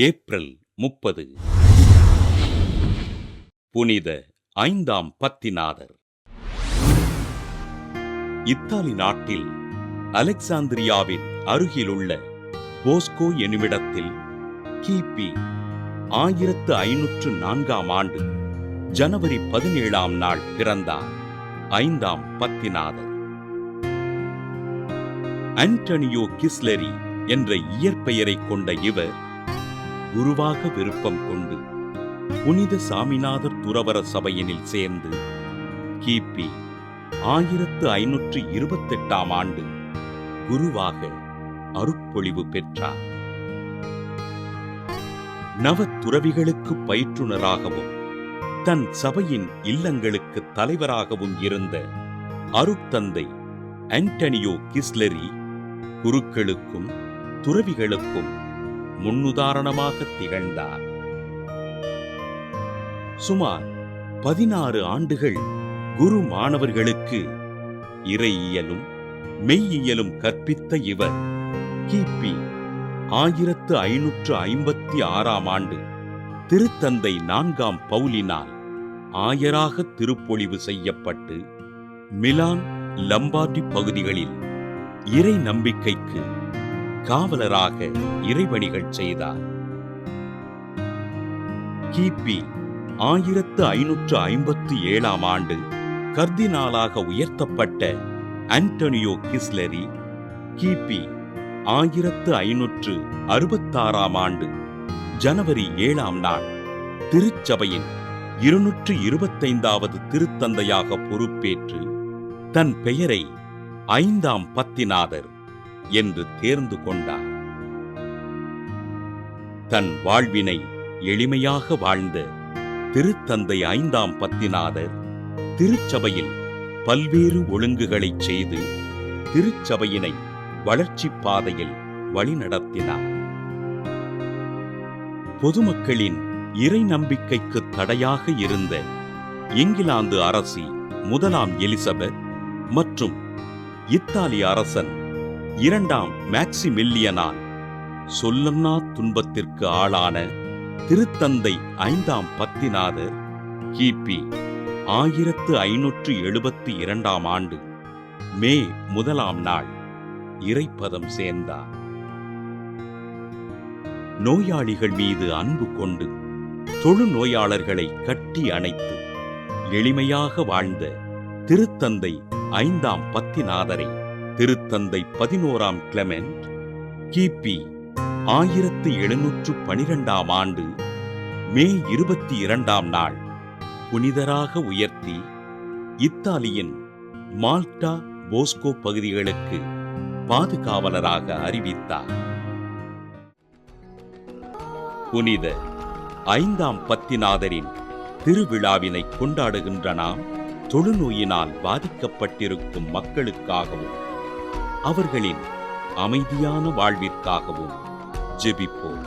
April 30 புனித 5ஆம் பத்திநாதர். Italy நாட்டில் அலெக்சாந்திரியாவின் அருகிலுள்ள போஸ்கோ எனுமிடத்தில் கிபி 1504ஆம் ஆண்டு ஜனவரி 17ஆம் நாள் பிறந்தார் 5ஆம் பத்திநாதர். ஆண்டனியோ கிஸ்லெரி என்ற இயற்பெயரை கொண்ட இவர் குருவாக விருப்பம் கொண்டு புனித சாமிநாதர் துறவற சபையினில் சேர்ந்து கிபி 1528ஆம் ஆண்டு குருவாக அருட்பொழிவு பெற்றார். நவத்துறவிகளுக்கு பயிற்றுனராகவும் தன் சபையின் இல்லங்களுக்கு தலைவராகவும் இருந்த அருட்தந்தை ஆண்டனியோ கிஸ்லெரி குருக்களுக்கும் துறவிகளுக்கும் முன்னுதாரணமாக திகழ்ந்தார். சுமார் 16 ஆண்டுகள் குரு மாணவர்களுக்கு இறையியலும் மெய்யியலும் கற்பித்த இவர் கிபி 1556ஆம் ஆண்டு திருத்தந்தை 4ஆம் பவுலினால் ஆயராக திருப்பொழிவு செய்யப்பட்டு மிலான் லம்பார்டி பகுதிகளில் இறை நம்பிக்கைக்கு காவலராக இறைபணிகள் செய்தார். கிபி 1557ஆம் ஆண்டு கர்தினாலாக உயர்த்தப்பட்ட ஆண்டனியோ கிஸ்லெரி கிபி 1566ஆம் ஆண்டு ஜனவரி 7ஆம் நாள் திருச்சபையின் 225வது திருத்தந்தையாக பொறுப்பேற்று தன் பெயரை 5ஆம் பத்திநாதர் என்று தேர்ந்து கொண்டார். தன் வாழ்வினை எளிமையாக வாழ்ந்த திருத்தந்தை 5ஆம் பத்திநாதர் திருச்சபையில் பல்வேறு ஒழுங்குகளை செய்து திருச்சபையினை வளர்ச்சி பாதையில் வழிநடத்தினார். பொதுமக்களின் இறை நம்பிக்கைக்கு தடையாக இருந்த இங்கிலாந்து அரசி முதலாம் எலிசபெத் மற்றும் இத்தாலி அரசன் 2ஆம் மேக்சிமில்லியனால் சொல்லன்னா துன்பத்திற்கு ஆளான திருத்தந்தை 5ஆம் பத்திநாதர் கிபி 1572ஆம் ஆண்டு மே 1ஆம் நாள் இறைப்பதம் சேர்ந்தார். நோயாளிகள் மீது அன்பு கொண்டு தொழுநோயாளர்களை கட்டி அணைத்து எளிமையாக வாழ்ந்த திருத்தந்தை 5ஆம் பத்திநாதரை திருத்தந்தை 11ஆம் கிளெமெண்ட் கிபி 1712ஆம் ஆண்டு மே 22ஆம் நாள் புனிதராக உயர்த்தி இத்தாலியின் மால்டா போஸ்கோ பகுதிகளுக்கு பாதுகாவலராக அறிவித்தார். புனித 5ஆம் பத்திநாதரின் திருவிழாவினை கொண்டாடுகின்ற நாம் தொழுநோயினால் பாதிக்கப்பட்டிருக்கும் மக்களுக்காகவும் அவர்களின் அமைதியான வாழ்விற்காகவும் ஜெபிப்போம்.